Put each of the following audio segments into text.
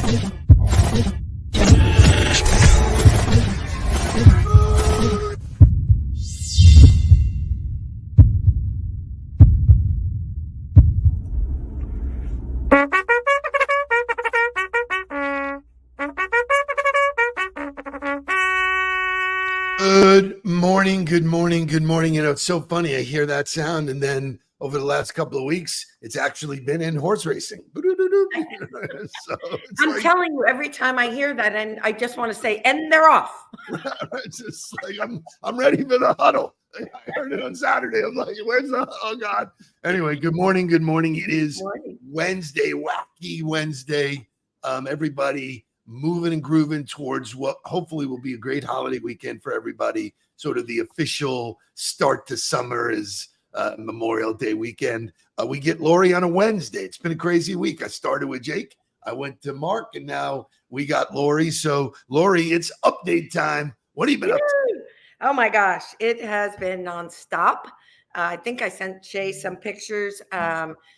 Good morning, good morning, good morning. You know, it's so funny. I hear that sound, and then over the last couple of weeks, it's actually been in horse racing. So I'm telling you, every time I hear that, and I just want to say, and they're off. It's just like I'm ready for the huddle. I heard it on Saturday. I'm like, where's the oh God? Anyway, good morning, good morning. It is Wednesday, wacky Wednesday. Everybody moving and grooving towards what hopefully will be a great holiday weekend for everybody. Sort of the official start to summer is Memorial Day weekend. We get Lori on a Wednesday. It's been a crazy week. I started with Jake. I went to Mark, and now we got Lori. So, Lori, it's update time. What have you been up to? Oh, my gosh. It has been nonstop. I think I sent Shay some pictures.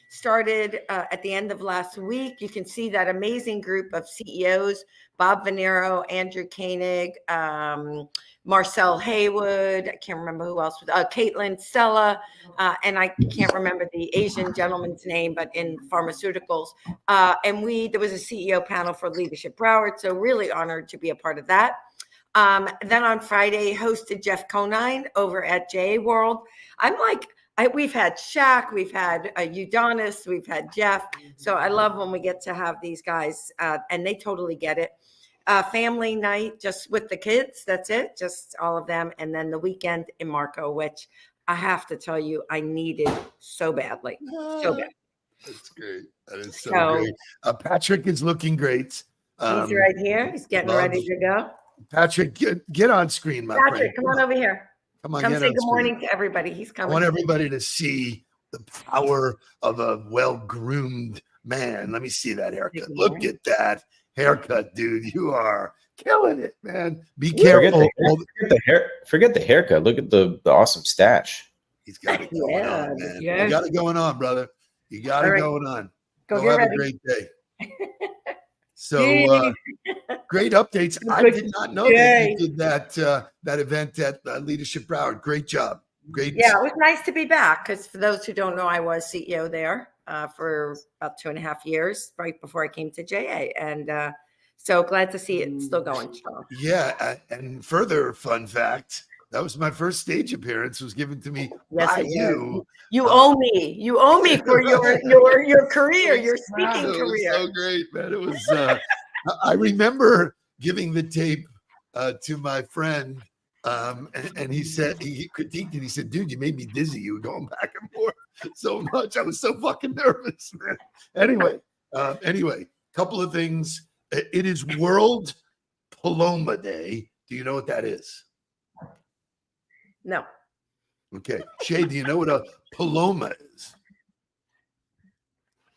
Started at the end of last week. You can see that amazing group of CEOs, Bob Venero, Andrew Koenig, Marcel Haywood. I can't remember who else. Caitlin Stella. And I can't remember the Asian gentleman's name, but in pharmaceuticals. And there was a CEO panel for Leadership Broward. So really honored to be a part of that. Then on Friday, hosted Jeff Conine over at JA World. I'm like, we've had Shaq, we've had Udonis, we've had Jeff. So I love when we get to have these guys, and they totally get it. Family night just with the kids. That's it, just all of them. And then the weekend in Marco, which I have to tell you, I needed so badly, so bad. That's great. That is so great. Patrick is looking great. He's right here. He's getting ready to go. Patrick, get on screen, my friend. Patrick, come on over here. Come say good morning to everybody. He's coming. I want everybody to see the power of a well-groomed man. Let me see that haircut. Look at that haircut, dude. You are killing it, man. Be careful. Forget the haircut. Look at the awesome stash. He's got it going on, man. You got it going on, brother. You got it going on. Go have a great day. So great updates. I did not know that you did that event at Leadership Broward. Great job. Great. Yeah, it was nice to be back because for those who don't know, I was CEO there for about 2.5 years, right before I came to JA. And so glad to see it still going strong. Yeah. And further fun fact, that was my first stage appearance, was given to me by you. You owe me. You owe me for your career, your speaking career. It was so great, man. It was. I remember giving the tape to my friend, and he said he critiqued it. He said, "Dude, you made me dizzy. You were going back and forth so much. I was so fucking nervous, man." Anyway, couple of things. It is World Paloma Day. Do you know what that is? No. Okay. Shay, do you know what a paloma is?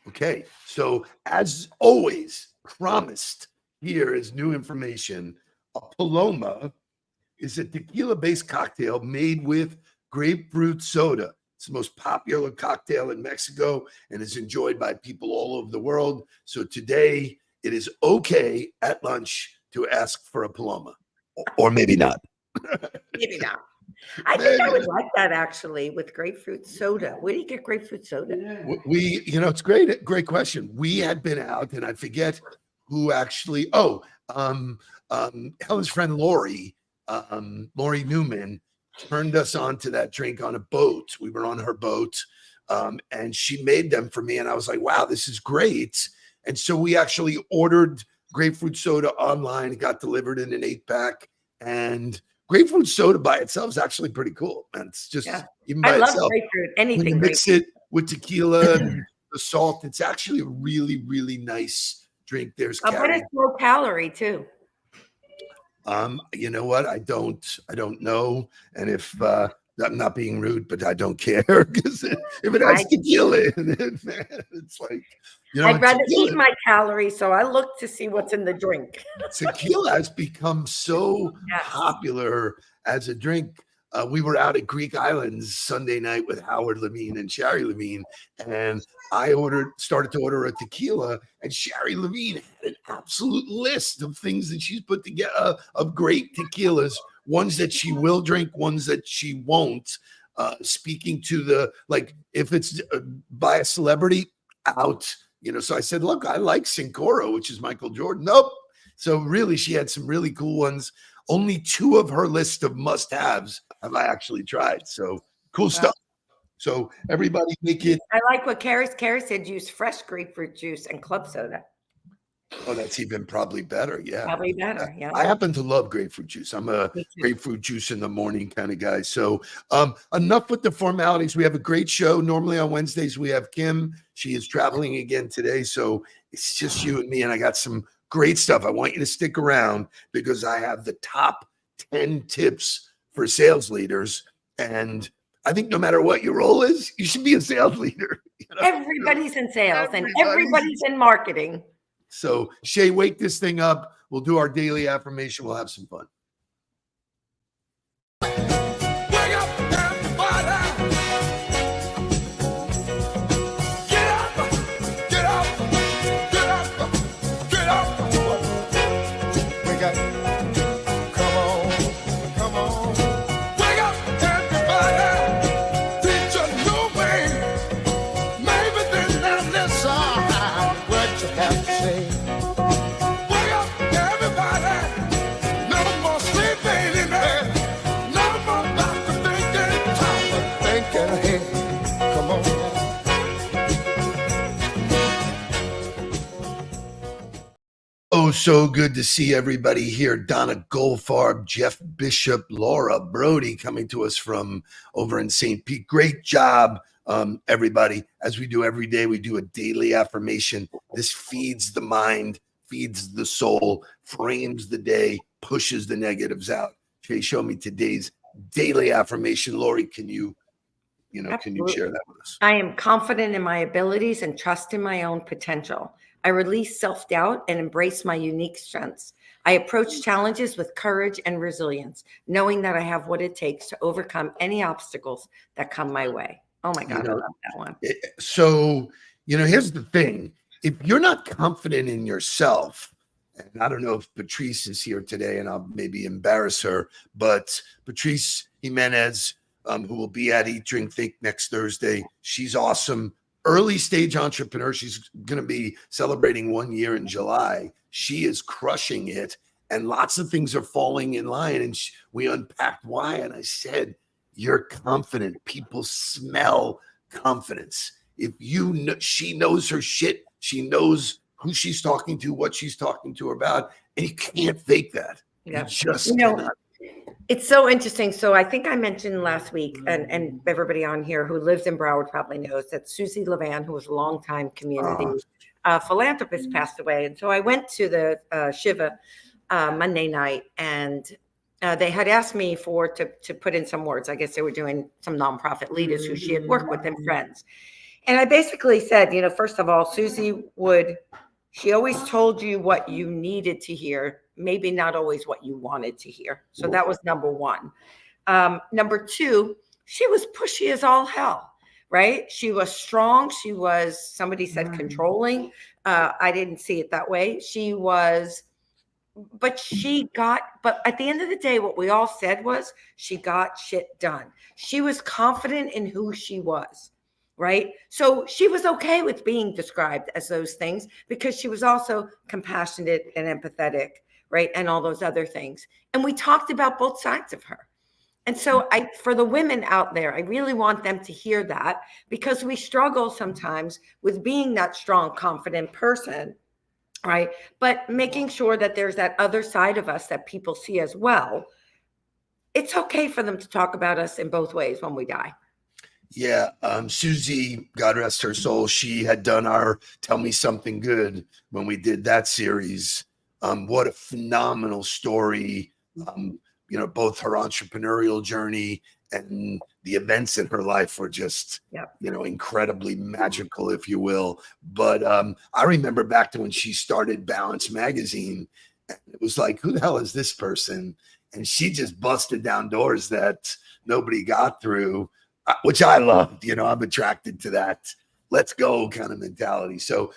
Okay. So as always, promised here is new information. A paloma is a tequila-based cocktail made with grapefruit soda. It's the most popular cocktail in Mexico and is enjoyed by people all over the world. So today it is okay at lunch to ask for a paloma, or maybe not. Maybe not. I think I would like that actually with grapefruit soda. Where do you get grapefruit soda? It's great question. We had been out, and I forget who actually. Helen's friend Lori Newman turned us on to that drink on a boat. We were on her boat, and she made them for me, and I was like, "Wow, this is great!" And so we actually ordered grapefruit soda online. It got delivered in an 8-pack, and grapefruit soda by itself is actually pretty cool. And it's just even by itself. I love grapefruit. Anything. When you mix it with tequila and the salt, it's actually a really, really nice drink. There's but it's low calorie too. You know what? I don't know. And if I'm not being rude, but I don't care because if it has tequila in it, man, it's like, I'd rather eat my calories, so I look to see what's in the drink. Tequila has become so popular as a drink. we were out at Greek Islands Sunday night with Howard Levine and Sherry Levine, and I started to order a tequila, and Sherry Levine had an absolute list of things that she's put together of great tequilas, ones that she will drink, ones that she won't. Speaking to the, like, if it's by a celebrity, out. So I said, look, I like Sincoro, which is Michael Jordan. Nope. So really, she had some really cool ones. Only 2 of her list of must-haves have I actually tried. So cool stuff. So everybody make it. I like what Carrie said. Use fresh grapefruit juice and club soda. Oh, that's even probably better. Yeah. Probably better. Yeah. I happen to love grapefruit juice. I'm a grapefruit juice in the morning kind of guy. So enough with the formalities. We have a great show. Normally on Wednesdays, we have Kim. She is traveling again today. So it's just you and me. And I got some great stuff. I want you to stick around because I have the top 10 tips for sales leaders. And I think no matter what your role is, you should be a sales leader. Everybody's in sales and everybody's in marketing. So Shay, wake this thing up. We'll do our daily affirmation. We'll have some fun. Oh, so good to see everybody here. Donna Goldfarb, Jeff Bishop, Laura Brody coming to us from over in St. Pete. Great job, everybody. As we do every day, we do a daily affirmation. This feeds the mind, feeds the soul, frames the day, pushes the negatives out. Jay, show me today's daily affirmation. Lori, can you share that with us? I am confident in my abilities and trust in my own potential. I release self-doubt and embrace my unique strengths. I approach challenges with courage and resilience, knowing that I have what it takes to overcome any obstacles that come my way. Oh my God, I love that one. So, here's the thing. If you're not confident in yourself, and I don't know if Patrice is here today, and I'll maybe embarrass her, but Patrice Jimenez, who will be at Eat, Drink, Think next Thursday, she's awesome. Early stage entrepreneur. She's going to be celebrating 1 year in July. She is crushing it, and lots of things are falling in line. And we unpacked why. And I said, you're confident. People smell confidence. If she knows her shit. She knows who she's talking to, what she's talking to her about, and you can't fake that. Yeah. You just cannot. It's so interesting. So I think I mentioned last week, and everybody on here who lives in Broward probably knows that Susie Levan, who was a longtime community philanthropist, passed away. And so I went to the Shiva Monday night, and they had asked me to put in some words. I guess they were doing some nonprofit leaders who she had worked with and friends. And I basically said, first of all, she always told you what you needed to hear, maybe not always what you wanted to hear. So that was number one. Number two, she was pushy as all hell, right? She was strong. She was, somebody said controlling. I didn't see it that way. But at the end of the day, what we all said was she got shit done. She was confident in who she was. Right. So she was okay with being described as those things because she was also compassionate and empathetic. Right. And all those other things. And we talked about both sides of her. And so for the women out there, I really want them to hear that because we struggle sometimes with being that strong, confident person. Right. But making sure that there's that other side of us that people see as well. It's okay for them to talk about us in both ways when we die. Yeah. Susie, God rest her soul, she had done our Tell Me Something Good when we did that series. What a phenomenal story. Both her entrepreneurial journey and the events in her life were just, incredibly magical, if you will. But I remember back to when she started Balance Magazine. It was like, who the hell is this person? and she just busted down doors that nobody got through, which I loved. I'm attracted to that let's go kind of mentality. So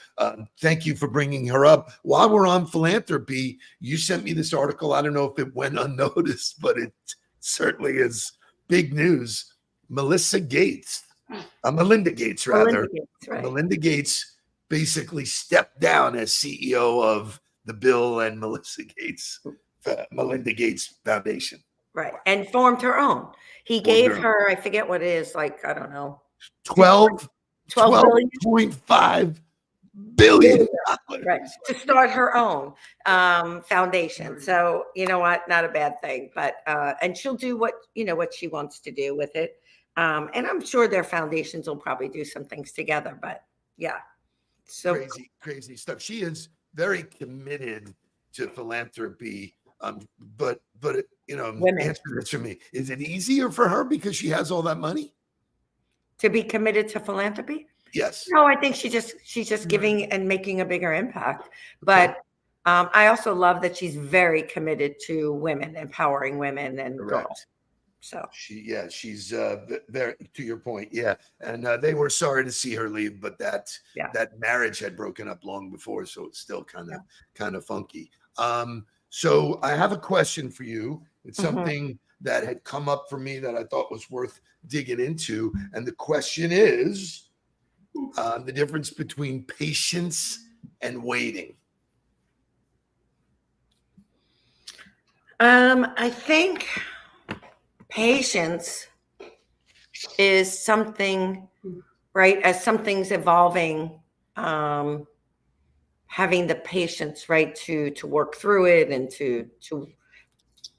thank you for bringing her up. While we're on philanthropy, you sent me this article. I don't know if it went unnoticed, but it certainly is big news. Melinda Gates, rather. Melinda Gates basically stepped down as CEO of the Bill and Melinda Gates Foundation. Right. And formed her own. He gave her, I forget what it is, like, I don't know. 12.5 billion. Right. To start her own foundation. So, you know what? Not a bad thing, but, and she'll do what she wants to do with it. And I'm sure their foundations will probably do some things together, but yeah. So crazy stuff. She is very committed to philanthropy. But answer this for me. Is it easier for her because she has all that money? To be committed to philanthropy? Yes. No, I think she's just giving and making a bigger impact. But I also love that she's very committed to women, empowering women and girls. So she's very, to your point. Yeah. And they were sorry to see her leave, but that marriage had broken up long before. So it's still kind of funky. So I have a question for you. It's something that had come up for me that I thought was worth digging into. And the question is the difference between patience and waiting. I think patience is something, right? As something's evolving, having the patience, right, to work through it and to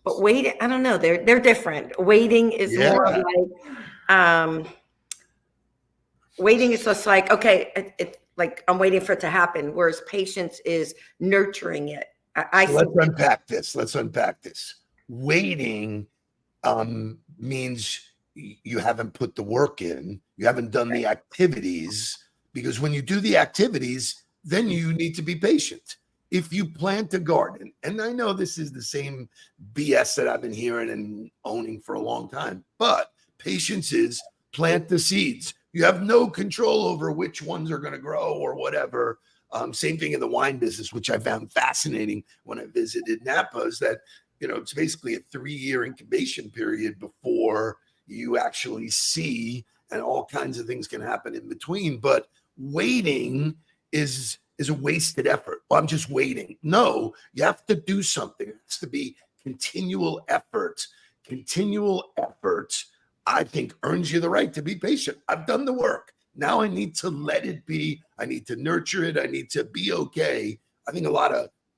but waiting, I don't know, they're different. Waiting is more like waiting is just like, okay, it's like I'm waiting for it to happen, whereas patience is nurturing it. Let's unpack this. Waiting means you haven't put the work in, you haven't done the activities, because when you do the activities, then you need to be patient. If you plant a garden, and I know this is the same BS that I've been hearing and owning for a long time, but patience is plant the seeds. You have no control over which ones are going to grow or whatever. Same thing in the wine business, which I found fascinating when I visited Napa, is that, it's basically a 3-year incubation period before you actually see, and all kinds of things can happen in between. But waiting is a wasted effort. Well, I'm just waiting. No, you have to do something. It has to be continual effort. Continual effort, I think, earns you the right to be patient. I've done the work. Now I need to let it be. I need to nurture it. I need to be okay. I think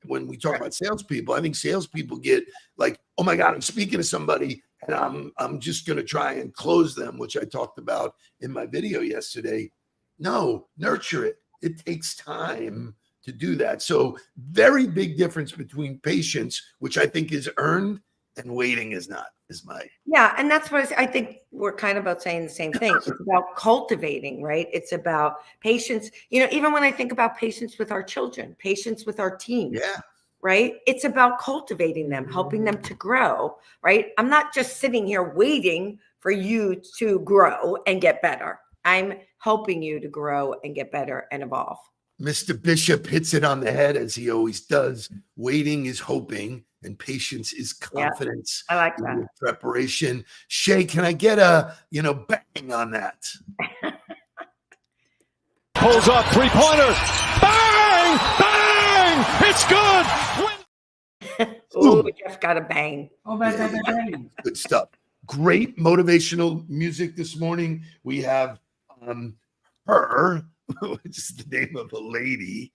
when we talk about salespeople, I think salespeople get like, oh my God, I'm speaking to somebody and I'm just going to try and close them, which I talked about in my video yesterday. No, nurture it. It takes time to do that. So very big difference between patience, which I think is earned, and waiting is not, and that's what I think we're kind of about saying the same thing. It's about cultivating, right? It's about patience. Even when I think about patience with our children, patience with our team, right? It's about cultivating them, helping them to grow, right? I'm not just sitting here waiting for you to grow and get better. I'm helping you to grow and get better and evolve. Mr. Bishop hits it on the head, as he always does. Waiting is hoping, and patience is confidence. I like that. Preparation. Shay, can I get a, bang on that? Pulls up, 3-pointer. Bang! Bang! It's good! Oh, Jeff got a bang. Oh, bang. Good stuff. Great motivational music this morning. We have her, which is the name of a lady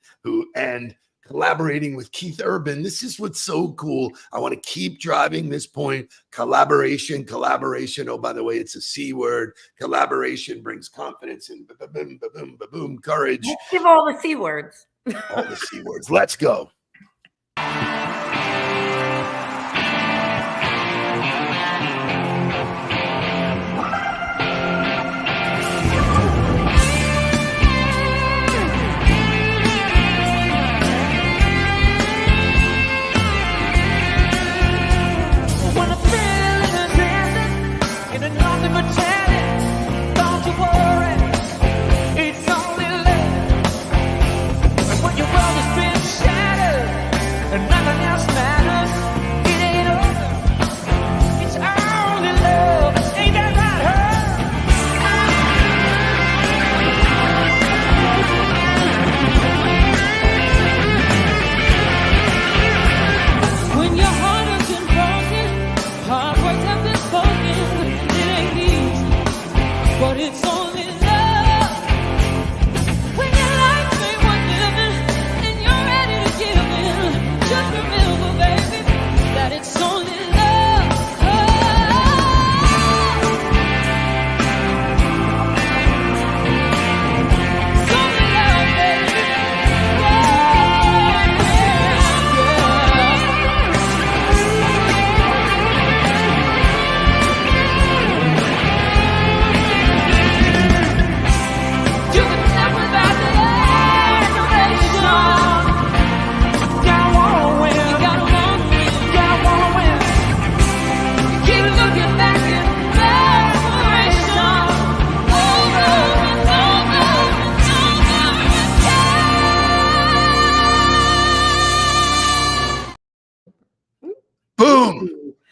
and collaborating with Keith Urban. This is what's so cool. I want to keep driving this point. Collaboration. Oh, by the way, it's a C word. Collaboration brings confidence and boom, courage. Let's give all the C words. All the C words. Let's go.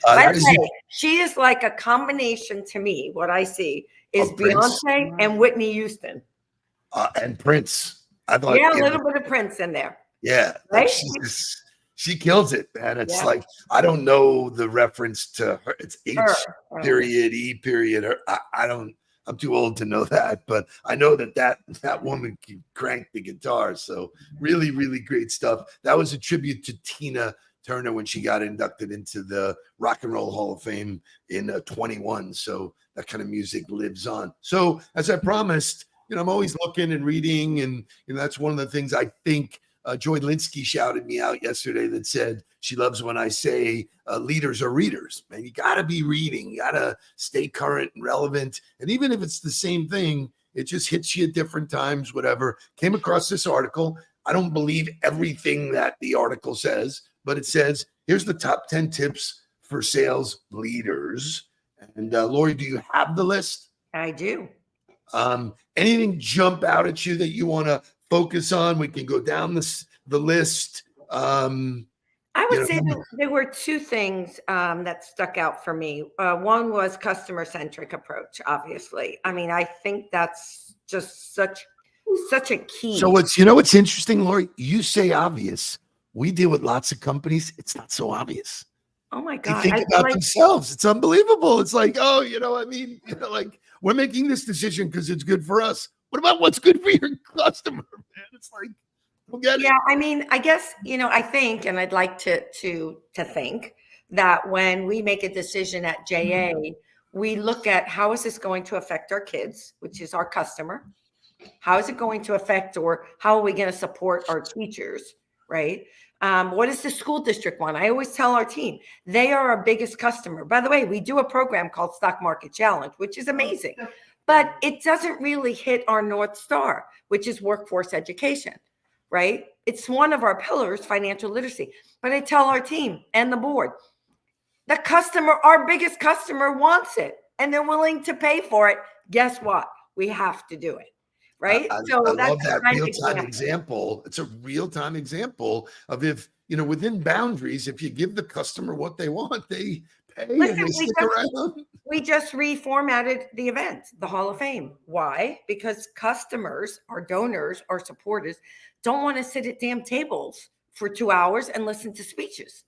By the way, she is like a combination to me. What I see is Beyonce and Whitney Houston. And Prince. I thought, a little bit of Prince in there. Yeah, right? She kills it, man. It's like, I don't know the reference to her. It's H period, E period. I'm too old to know that, but I know that woman can crank the guitar. So really, really great stuff. That was a tribute to Tina Turner when she got inducted into the Rock and Roll Hall of Fame in 21. So that kind of music lives on. So as I promised, I'm always looking and reading, and that's one of the things I think. Joy Linsky shouted me out yesterday that said she loves when I say leaders are readers. Man, you got to be reading. You got to stay current and relevant. And even if it's the same thing, it just hits you at different times, whatever. Came across this article. I don't believe everything that the article says, but it says, here's the top 10 tips for sales leaders. And Lori, do you have the list? I do. Anything jump out at you that you want to focus on? We can go down the list. I would say there were two things that stuck out for me. One was customer-centric approach, obviously. I mean, I think that's just such a key. So what's interesting, Lori? You say obvious. We deal with lots of companies. It's not so obvious. Oh my God. They think about themselves. It's unbelievable. It's like, like we're making this decision because it's good for us. What about what's good for your customer, man? It's like, forget it. Yeah, I mean, I guess, I think, and I'd like to think that when we make a decision at JA, we look at how is this going to affect our kids, which is our customer? How is it going to affect, or how are we going to support our teachers, right? What is the school district want? I always tell our team, they are our biggest customer. By the way, we do a program called Stock Market Challenge, which is amazing. But it doesn't really hit our North Star, which is workforce education, right? It's one of our pillars, financial literacy. But I tell our team and the board, the customer, our biggest customer wants it, and they're willing to pay for it. Guess what? We have to do it, right? I love that real-time example. It's a real-time example of if, within boundaries, if you give the customer what they want, they pay and they stick around. We just reformatted the event, the Hall of Fame. Why? Because customers, our donors, our supporters don't want to sit at damn tables for 2 hours and listen to speeches.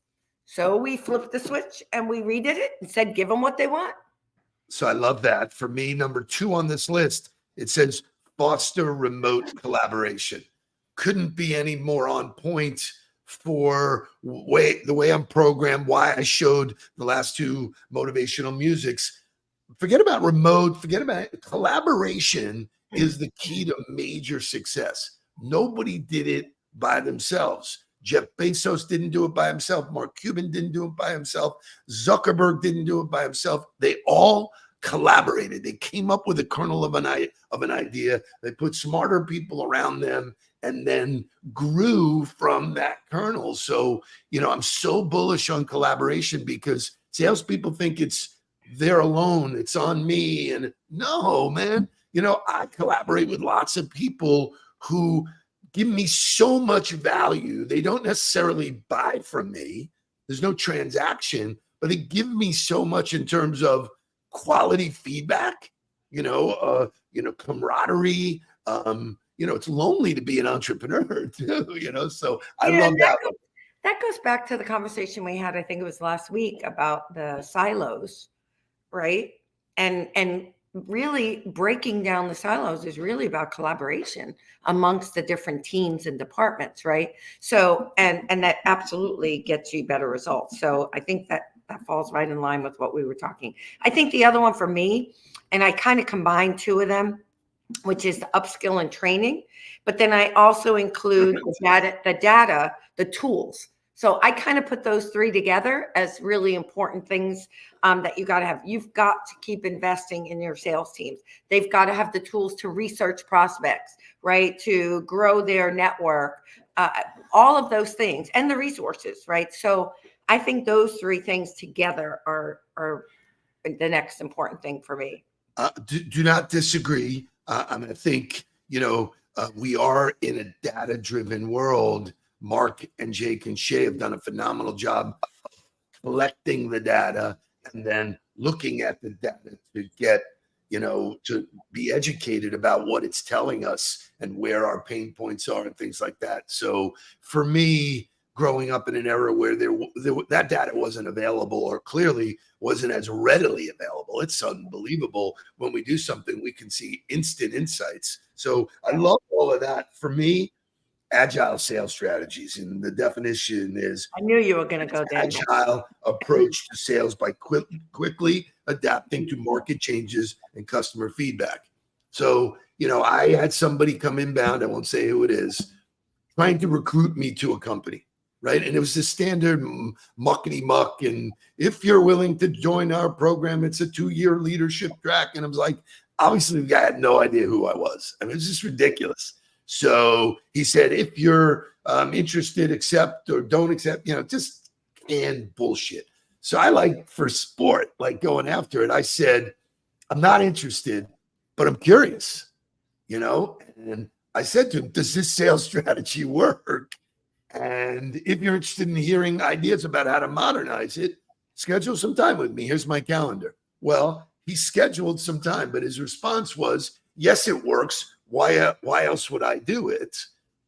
So we flipped the switch and we redid it and said, give them what they want. So I love that. For me, number 2 on this list, it says foster remote collaboration. Couldn't be any more on point for the way I'm programmed, why I showed the last 2 motivational musics. Forget about remote, forget about it. Collaboration is the key to major success. Nobody did it by themselves. Jeff Bezos didn't do it by himself. Mark Cuban didn't do it by himself. Zuckerberg didn't do it by himself. They all collaborated. They came up with a kernel of an idea. They put smarter people around them and then grew from that kernel. So, I'm so bullish on collaboration because salespeople think they're alone. It's on me. And no, man, I collaborate with lots of people who give me so much value. They don't necessarily buy from me. There's no transaction, but they give me so much in terms of quality feedback, camaraderie. It's lonely to be an entrepreneur too, so I love that. That goes back to the conversation we had, I think it was last week, about the silos, right? And really breaking down the silos is really about collaboration amongst the different teams and departments, right? So, and that absolutely gets you better results. So I think that falls right in line with what we were talking. I think the other one for me, and I kind of combine 2 of them, which is the upskill and training, but then I also include the data, the tools. So I kind of put those 3 together as really important things that you got to have. You've got to keep investing in your sales teams. They've got to have the tools to research prospects, right? To grow their network, all of those things, and the resources, right? So I think those 3 things together are the next important thing for me. Do not disagree. I'm going to think, we are in a data-driven world. Mark and Jake and Shay have done a phenomenal job collecting the data and then looking at the data to get, to be educated about what it's telling us and where our pain points are and things like that. So for me, growing up in an era where that data wasn't available, or clearly wasn't as readily available, it's unbelievable. When we do something, we can see instant insights. So I love all of that. For me, agile sales strategies, and the definition is, I knew you were going to go there. Agile approach to sales by quickly adapting to market changes and customer feedback. So, I had somebody come inbound, I won't say who it is, trying to recruit me to a company, right? And it was the standard muckety muck. And if you're willing to join our program, it's a 2-year leadership track. And I was like, obviously the guy had no idea who I was. I mean, it's just ridiculous. So he said, if you're interested, accept, or don't accept, just canned bullshit. So I, like, for sport, like going after it, I said, I'm not interested, but I'm curious, and I said to him, does this sales strategy work? And if you're interested in hearing ideas about how to modernize it, schedule some time with me. Here's my calendar. Well, he scheduled some time, but his response was, yes, it works. Why else would I do it?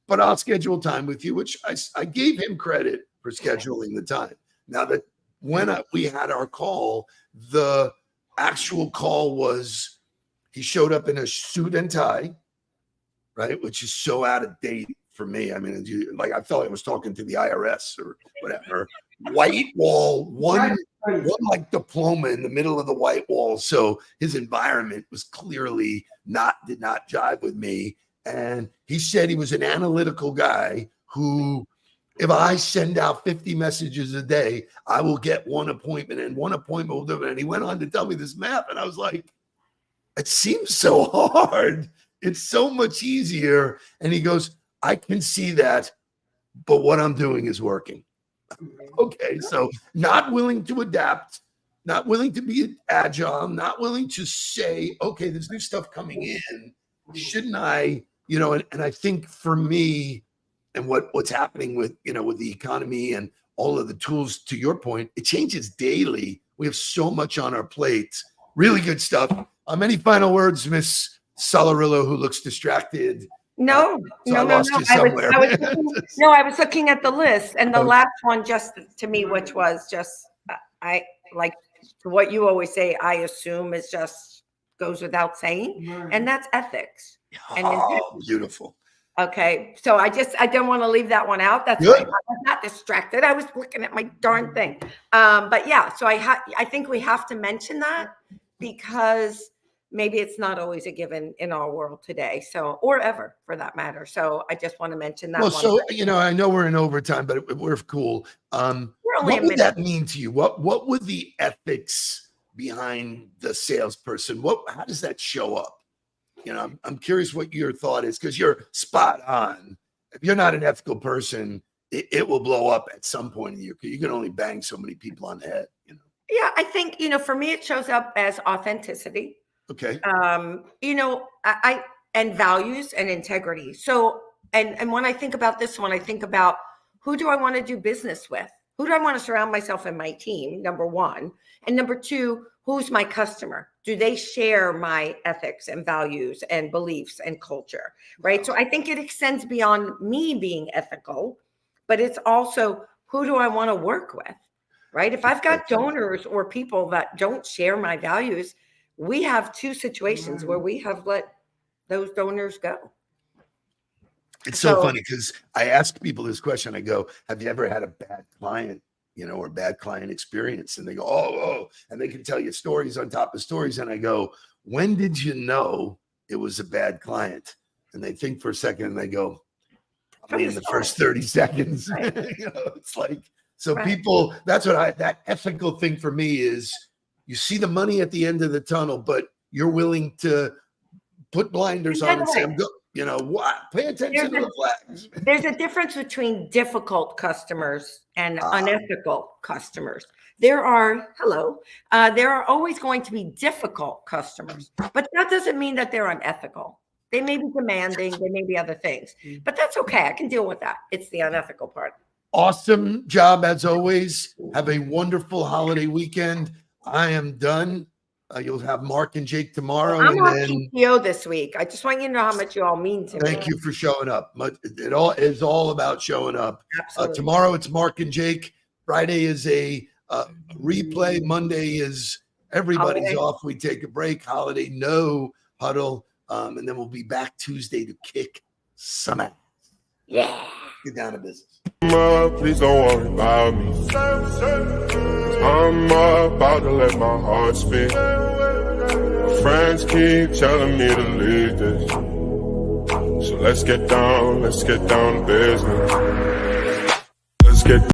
But I'll schedule time with you, which I gave him credit for scheduling the time. Now, that when we had our call, the actual call was, he showed up in a suit and tie, right? Which is so out of date for me. I mean, I felt like I was talking to the IRS or whatever. White wall, one like diploma in the middle of the white wall. So his environment was clearly did not jive with me. And he said he was an analytical guy who, if I send out 50 messages a day, I will get one appointment, and one appointment will do it. And he went on to tell me this math. And I was like, it seems so hard. It's so much easier. And he goes, I can see that, but what I'm doing is working. Okay, so not willing to adapt, not willing to be agile, not willing to say, okay, there's new stuff coming in. Shouldn't I, and I think for me, and what's happening with, with the economy and all of the tools, to your point, it changes daily. We have so much on our plate. Really good stuff. Any final words, Miss Solarillo, who looks distracted? No. I was looking at the list, and the last one, just to me, which was just, I like what you always say, I assume is just goes without saying, and that's ethics. Oh, beautiful. Okay, so I don't want to leave that one out. That's why I was not distracted. I was looking at my darn thing. But yeah, so I think we have to mention that, because maybe it's not always a given in our world today, or ever for that matter. So I just want to mention that. Well, so I know we're in overtime, but we're cool. What would that mean to you? What would the ethics behind the salesperson? How does that show up? I'm curious what your thought is, because you're spot on. If you're not an ethical person, it will blow up at some point in you. You can only bang so many people on the head. Yeah, I think for me it shows up as authenticity. Okay. I and values and integrity. So, and when I think about this one, I think about, who do I want to do business with? Who do I want to surround myself and my team? Number one. And number two, who's my customer? Do they share my ethics and values and beliefs and culture? Right. Wow. So I think it extends beyond me being ethical, but it's also, who do I want to work with? Right. If I've got donors or people that don't share my values, we have two situations where we have let those donors go. It's so funny, because I ask people this question. I go, have you ever had a bad client, or bad client experience? And they go, oh, and they can tell you stories on top of stories. And I go, when did you know it was a bad client? And they think for a second and they go, probably in the first 30 seconds. Right. It's like, so right. People, that's what that ethical thing for me is, you see the money at the end of the tunnel, but you're willing to put blinders on and say, I'm good. Pay attention to the flags. There's a difference between difficult customers and unethical customers. There are always going to be difficult customers, but that doesn't mean that they're unethical. They may be demanding, there may be other things, but that's okay. I can deal with that. It's the unethical part. Awesome job as always. Have a wonderful holiday weekend. I am done. You'll have Mark and Jake tomorrow. I'm and on then PTO this week. I just want you to know how much you all mean to me. thank you for showing up. It all is all about showing up. Tomorrow it's Mark and Jake. Friday is a replay. Monday is everybody's Holiday. off. We take a break. Holiday, no huddle. And then we'll be back Tuesday to kick some ass. Yeah. Get down to business. Please don't worry about me. I'm about to let my heart speak. My friends keep telling me to leave this. So let's get down to business.